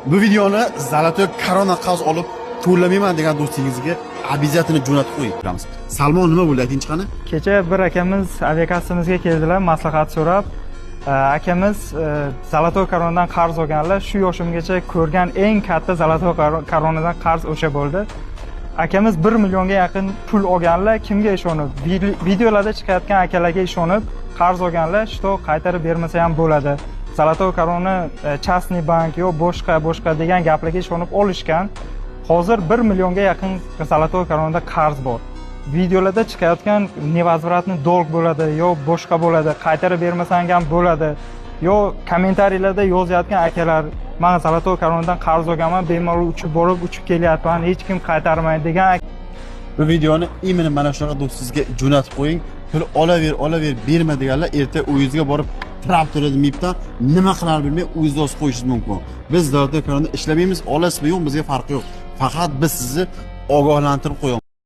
Bu videoni Zolotoy korona qarz olib to'lamayman degan do'stingizga обязательно jo'natib qo'yamiz. Salmon nima bo'ldi aytingchi qani? Kecha bir akamiz aviakassamizga keldilar, maslahat so'rab. Akamiz Zolotoy koronadan qarz olganlar. Shu yoshimgacha ko'rgan eng katta Zolotoy koronadan qarz o'sha bo'ldi. Akamiz 1 millionga yaqin pul olganlar. Kimga ishonib? Videolarda chiqayotgan akalarga ishonib qarz olganlar, что qaytarib bermasa ham bo'ladi. Zolotoy korona частный bank yo boshqa degan gaplarga ishonib olishgan. Hozir 1 millionga yaqin Zolotoy koronada qarz bor. Videolarda chiqayotgan nevazvratni dolg bo'ladi yo boshqa bo'ladi, qaytarib bermasang ham bo'ladi. Yo kommentariylarda yozayotgan akalar, "Men Zolotoy koronadan qarz olganman, bemalol uchib kelyapman, hech kim qaytarmaydi" degan. Bu videoni imini mana shunaqa do'stingizga jo'natib qo'ying. Pul olaver, berma deganlar erta uyingizga borib trap to'ladi mibdan nima qilar bilmay o'zingiz o'z qo'yishingiz mumkin. Biz Zolotoy koronada ishlamaymiz, olasizmi yo'q bizga farqi yo'q. Faqat biz sizni ogohlantirib qo'yamiz.